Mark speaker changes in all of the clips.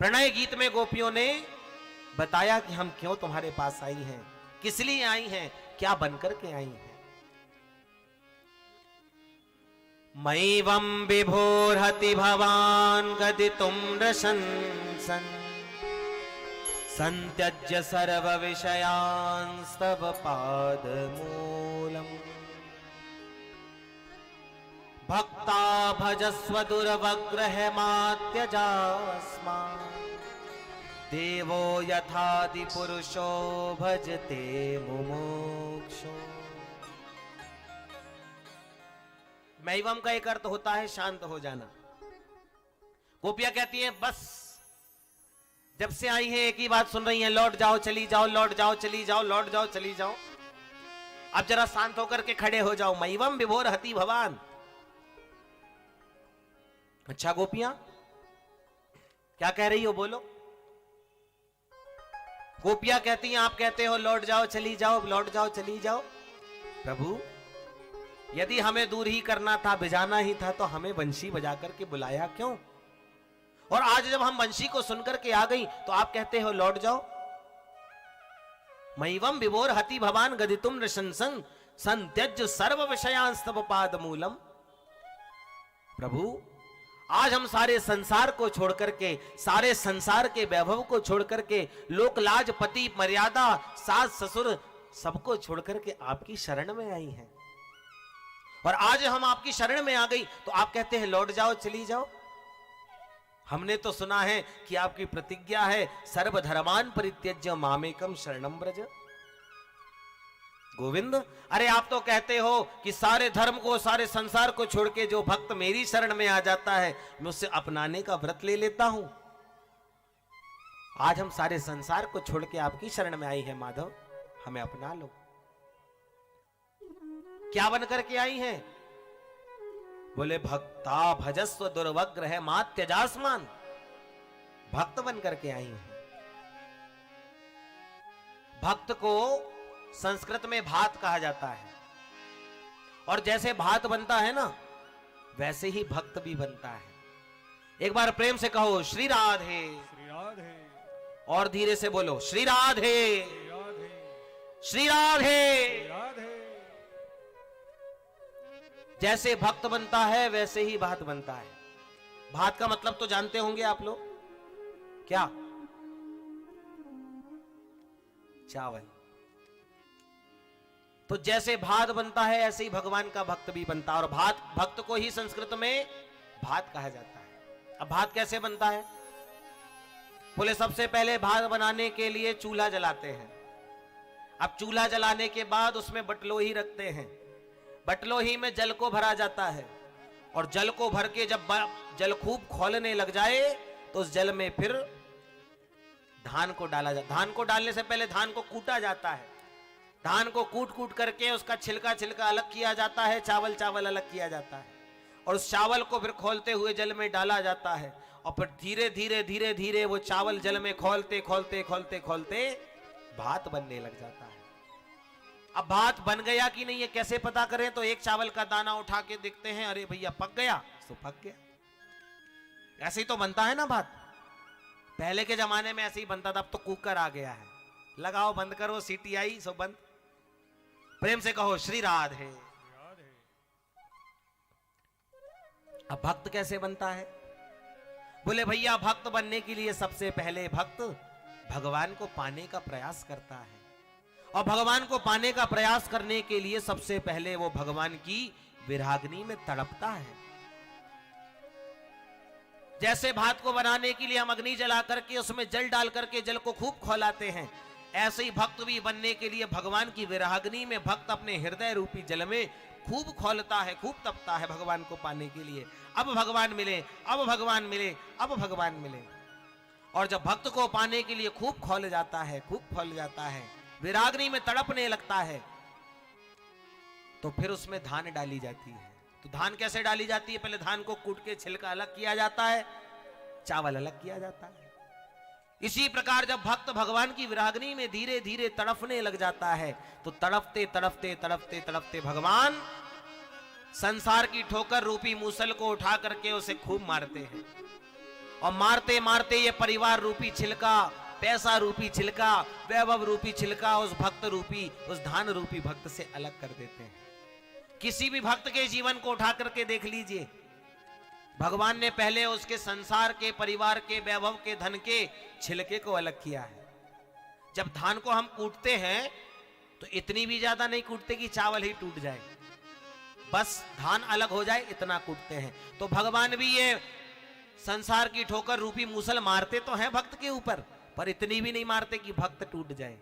Speaker 1: प्रणय गीत में गोपियों ने बताया कि हम क्यों तुम्हारे पास आई हैं, किस लिए आई हैं, क्या बनकर के आई हैं। मैवं विभोर्हति भवान् गदितुं रशंसन् संत्यज्य सर्व विषयांस्तव पादमूलम् भक्ता भजस्व दुर्वग्रहमात्यजास्मान् देवो यथादि पुरुषो भजते मुमुक्षु। मैवम का एक अर्थ होता है शांत हो जाना। गोपियां कहती हैं बस जब से आई हैं एक ही बात सुन रही हैं, लौट जाओ चली जाओ, लौट जाओ चली जाओ, लौट जाओ चली जाओ। अब जरा शांत होकर के खड़े हो जाओ। मैवम विभोर हति भवान। अच्छा गोपियां क्या कह रही हो, बोलो। गोपियां कहती हैं आप कहते हो लौट जाओ चली जाओ, लौट जाओ चली जाओ। प्रभु यदि हमें दूर ही करना था, भिजाना ही था, तो हमें बंशी बजा करके बुलाया क्यों? और आज जब हम बंशी को सुनकर के आ गई तो आप कहते हो लौट जाओ। मैवम विभोर हति भवान गदितुम नृशंसं संत्यज्य सर्व विषयांस्तव पादमूलम। प्रभु आज हम सारे संसार को छोड़ करके, सारे संसार के वैभव को छोड़ करके, लोक लाज पति मर्यादा सास ससुर सबको छोड़ करके आपकी शरण में आई हैं। और आज हम आपकी शरण में आ गई तो आप कहते हैं लौट जाओ चली जाओ। हमने तो सुना है कि आपकी प्रतिज्ञा है सर्वधर्मान परित्यज्य मामेकम शरणम ब्रज। गोविंद अरे आप तो कहते हो कि सारे धर्म को, सारे संसार को छोड़ के जो भक्त मेरी शरण में आ जाता है मैं उससे अपनाने का व्रत ले लेता हूं। आज हम सारे संसार को छोड़ के आपकी शरण में आई है माधव, हमें अपना लो। क्या बन करके आई हैं? बोले भक्ता भजस्व दुर्वग्रह मात्यजास्मान। भक्त बन करके आई हैं। भक्त को संस्कृत में भात कहा जाता है, और जैसे भात बनता है ना वैसे ही भक्त भी बनता है। एक बार प्रेम से कहो श्री राधे,
Speaker 2: श्री राधे,
Speaker 1: और धीरे से बोलो श्री राधे,
Speaker 2: श्री राधे,
Speaker 1: श्री राधे।
Speaker 2: श्री राधे।
Speaker 1: जैसे भक्त बनता है वैसे ही भात बनता है। भात का मतलब तो जानते होंगे आप लोग, क्या? चावल। तो जैसे भात बनता है ऐसे ही भगवान का भक्त भी बनता है, और भात भक्त को ही संस्कृत में भात कहा जाता है। अब भात कैसे बनता है? बोले सबसे पहले भात बनाने के लिए चूल्हा जलाते हैं। अब चूल्हा जलाने के बाद उसमें बटलोही रखते हैं। बटलोही में जल को भरा जाता है, और जल को भर के जब जल खूब खौलने लग जाए तो उस जल में फिर धान को डाला जाता। धान को डालने से पहले धान को कूटा जाता है। धान को कूट कूट करके उसका छिलका छिलका अलग किया जाता है, चावल चावल अलग किया जाता है, और उस चावल को फिर खोलते हुए जल में डाला जाता है। और फिर धीरे धीरे धीरे धीरे वो चावल जल में खोलते खोलते खोलते खोलते भात बनने लग जाता है। अब भात बन गया कि नहीं ये कैसे पता करें? तो एक चावल का दाना उठा के देखते हैं, अरे भैया पक गया, तो पक गया। ऐसे ही तो बनता है ना भात। पहले के जमाने में ऐसे ही बनता था, अब तो कुकर आ गया है। लगाओ बंद करो, सीटी आई सो बंद। प्रेम से कहो श्री राधे। अब भक्त कैसे बनता है? बोले भैया भक्त बनने के लिए सबसे पहले भक्त भगवान को पाने का प्रयास करता है, और भगवान को पाने का प्रयास करने के लिए सबसे पहले वो भगवान की विरागनी में तड़पता है। जैसे भात को बनाने के लिए हम अग्नि जला करके उसमें जल डाल करके जल को खूब खौलाते हैं, ऐसे ही भक्त भी बनने के लिए भगवान की विरागनी में भक्त अपने हृदय रूपी जल में खूब खौलता है, खूब तपता है भगवान को पाने के लिए। अब भगवान मिले, अब भगवान मिले, अब भगवान मिले। और जब भक्त को पाने के लिए खूब खौल जाता है, खूब खौल जाता है, विरागनी में तड़पने लगता है, तो फिर उसमें धान डाली जाती है। तो धान कैसे डाली जाती है? पहले धान को कूट के छिलका अलग किया जाता है, चावल अलग किया जाता है। इसी प्रकार जब भक्त भगवान की विरागनी में धीरे धीरे तड़पने लग जाता है, तो तड़पते तड़पते तड़पते तड़पते भगवान संसार की ठोकर रूपी मूसल को उठा करके उसे खूब मारते हैं। और मारते मारते ये परिवार रूपी छिलका, पैसा रूपी छिलका, वैभव रूपी छिलका उस भक्त रूपी, उस धान रूपी भक्त से अलग कर देते हैं। किसी भी भक्त के जीवन को उठा करके देख लीजिए, भगवान ने पहले उसके संसार के, परिवार के, वैभव के, धन के छिलके को अलग किया है। जब धान को हम कूटते हैं तो इतनी भी ज्यादा नहीं कूटते कि चावल ही टूट जाए, बस धान अलग हो जाए इतना कूटते हैं। तो भगवान भी ये संसार की ठोकर रूपी मूसल मारते तो हैं भक्त के ऊपर, पर इतनी भी नहीं मारते कि भक्त टूट जाए।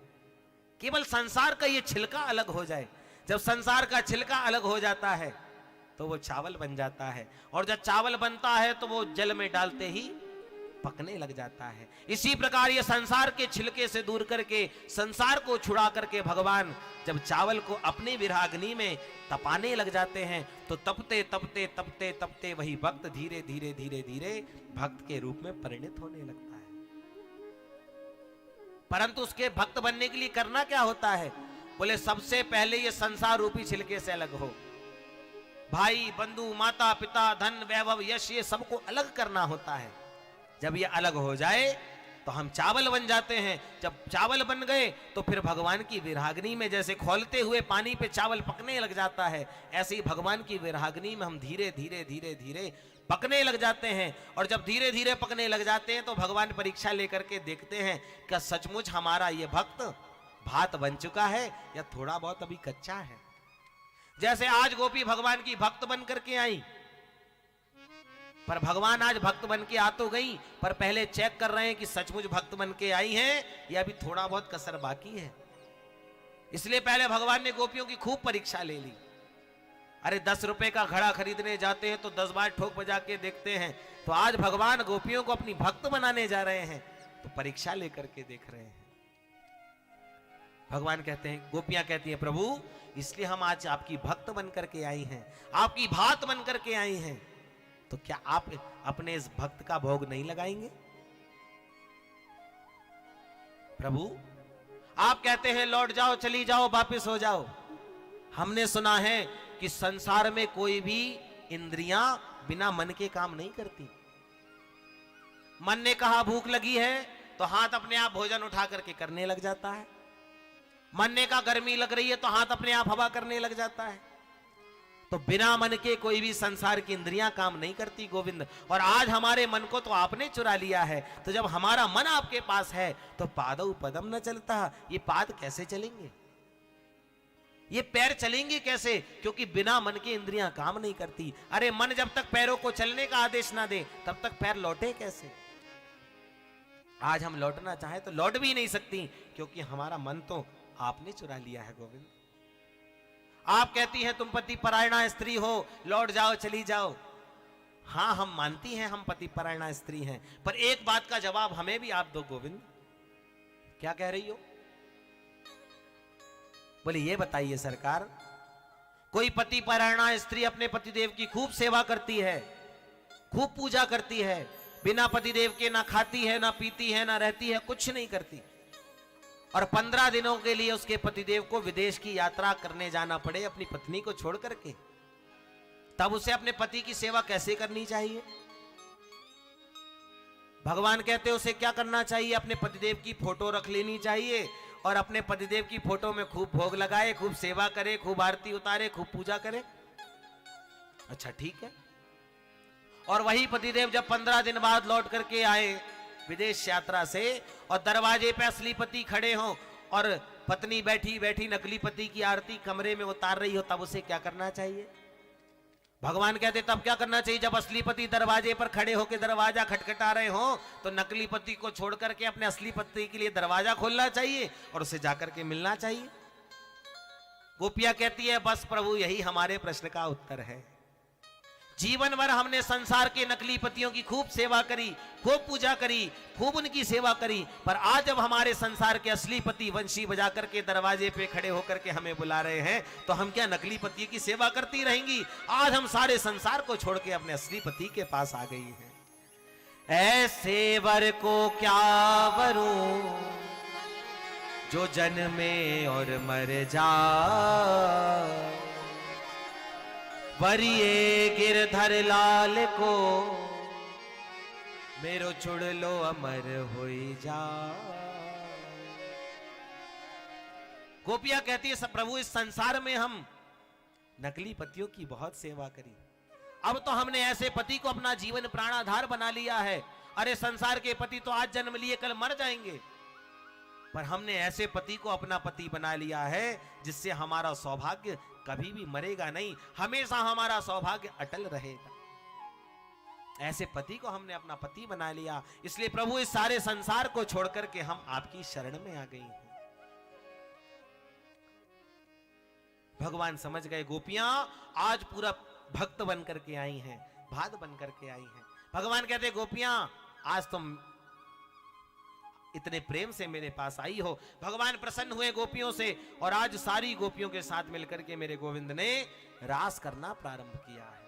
Speaker 1: केवल संसार का ये छिलका अलग हो जाए। जब संसार का छिलका अलग हो जाता है तो वो चावल बन जाता है, और जब चावल बनता है तो वो जल में डालते ही पकने लग जाता है। इसी प्रकार ये संसार के छिलके से दूर करके, संसार को छुड़ा करके भगवान जब चावल को अपने विराग्नि में तपाने लग जाते हैं तो तपते तपते तपते तपते वही भक्त धीरे धीरे धीरे धीरे भक्त के रूप में परिणत होने लगता है। परंतु उसके भक्त बनने के लिए करना क्या होता है? बोले सबसे पहले ये संसार रूपी छिलके से अलग हो। भाई, बंधु, माता, पिता, धन, वैभव, यश, ये सबको अलग करना होता है। जब ये अलग हो जाए तो हम चावल बन जाते हैं। जब चावल बन गए तो फिर भगवान की विराग्नि में जैसे खौलते हुए पानी पे चावल पकने लग जाता है, ऐसे ही भगवान की विराग्नि में हम धीरे धीरे धीरे धीरे पकने लग जाते हैं। और जब धीरे धीरे पकने लग जाते हैं तो भगवान परीक्षा लेकर के देखते हैं कि सचमुच हमारा ये भक्त भात बन चुका है या थोड़ा बहुत अभी कच्चा है। जैसे आज गोपी भगवान की भक्त बन करके आई, पर भगवान आज भक्त बन के आ तो गई, पर पहले चेक कर रहे हैं कि सचमुच भक्त बन के आई हैं या अभी थोड़ा बहुत कसर बाकी है। इसलिए पहले भगवान ने गोपियों की खूब परीक्षा ले ली। अरे 10 रुपए का घड़ा खरीदने जाते हैं तो 10 बार ठोक बजा के देखते हैं, तो आज भगवान गोपियों को अपनी भक्त बनाने जा रहे हैं तो परीक्षा लेकर के देख रहे हैं। भगवान कहते हैं, गोपियां कहती हैं, प्रभु इसलिए हम आज आपकी भक्त बन करके आई हैं, आपकी भात बन करके आई हैं, तो क्या आप अपने इस भक्त का भोग नहीं लगाएंगे? प्रभु आप कहते हैं लौट जाओ, चली जाओ, वापिस हो जाओ। हमने सुना है कि संसार में कोई भी इंद्रियां बिना मन के काम नहीं करती। मन ने कहा भूख लगी है तो हाथ अपने आप भोजन उठा करके करने लग जाता है। मन ने कहा गर्मी लग रही है तो हाथ अपने आप हवा करने लग जाता है। तो बिना मन के कोई भी संसार की इंद्रियां काम नहीं करती गोविंद। और आज हमारे मन को तो आपने चुरा लिया है, तो जब हमारा मन आपके पास है तो पादौ पदम न चलता। ये पाद कैसे चलेंगे, ये पैर चलेंगे कैसे? क्योंकि बिना मन के इंद्रियां काम नहीं करती। अरे मन जब तक पैरों को चलने का आदेश ना दे तब तक पैर लौटे कैसे? आज हम लौटना चाहे तो लौट भी नहीं सकती, क्योंकि हमारा मन तो आपने चुरा लिया है गोविंद। आप कहती हैं तुम पति परायणा स्त्री हो, लौट जाओ, चली जाओ। हां हम मानती हैं हम पति परायणा स्त्री हैं, पर एक बात का जवाब हमें भी आप दो गोविंद। क्या कह रही हो? बोले ये बताइए सरकार, कोई पति परायणा स्त्री अपने पतिदेव की खूब सेवा करती है, खूब पूजा करती है, बिना पतिदेव के ना खाती है, ना पीती है, ना रहती है, कुछ नहीं करती, और 15 दिनों के लिए उसके पतिदेव को विदेश की यात्रा करने जाना पड़े अपनी पत्नी को छोड़ करके, तब उसे अपने पति की सेवा कैसे करनी चाहिए? भगवान कहते उसे क्या करना चाहिए? अपने पतिदेव की फोटो रख लेनी चाहिए और अपने पतिदेव की फोटो में खूब भोग लगाए, खूब सेवा करे, खूब आरती उतारे, खूब पूजा करे। अच्छा ठीक है। और वही पतिदेव जब 15 दिन बाद लौट करके आए विदेश यात्रा से और दरवाजे पे असली पति खड़े हों और पत्नी बैठी बैठी नकली पति की आरती कमरे में उतार रही हो, तब उसे क्या करना चाहिए? भगवान कहते तब क्या करना चाहिए? जब असली पति दरवाजे पर खड़े होकर दरवाजा खटखटा रहे हो तो नकली पति को छोड़ करके अपने असली पति के लिए दरवाजा खोलना चाहिए और उसे जाकर के मिलना चाहिए। गोपियां कहती है बस प्रभु यही हमारे प्रश्न का उत्तर है। जीवन भर हमने संसार के नकली पतियों की खूब सेवा करी, खूब पूजा करी, खूब उनकी सेवा करी, पर आज जब हमारे संसार के असली पति वंशी बजा करके दरवाजे पे खड़े होकर के हमें बुला रहे हैं तो हम क्या नकली पति की सेवा करती रहेंगी? आज हम सारे संसार को छोड़ के अपने असली पति के पास आ गई हैं। ऐसे वर को क्या वरूं जो जन्मे और मर जाए, वरिये गिरधर लाल को मेरो छुड़ लो अमर होई जा। गोपियां कहती है प्रभु इस संसार में हम नकली पतियों की बहुत सेवा करी, अब तो हमने ऐसे पति को अपना जीवन प्राणाधार बना लिया है। अरे संसार के पति तो आज जन्म लिए कल मर जाएंगे, पर हमने ऐसे पति को अपना पति बना लिया है जिससे हमारा सौभाग्य कभी भी मरेगा नहीं, हमेशा हमारा सौभाग्य अटल रहेगा। ऐसे पति को हमने अपना पति बना लिया, इसलिए प्रभु इस सारे संसार को छोड़कर के हम आपकी शरण में आ गई हैं। भगवान समझ गए गोपियां आज पूरा भक्त बन करके आई हैं, भाद बन करके आई हैं। भगवान कहते गोपियां आज तुम इतने प्रेम से मेरे पास आई हो। भगवान प्रसन्न हुए गोपियों से और आज सारी गोपियों के साथ मिलकर के मेरे गोविंद ने रास करना प्रारंभ किया है।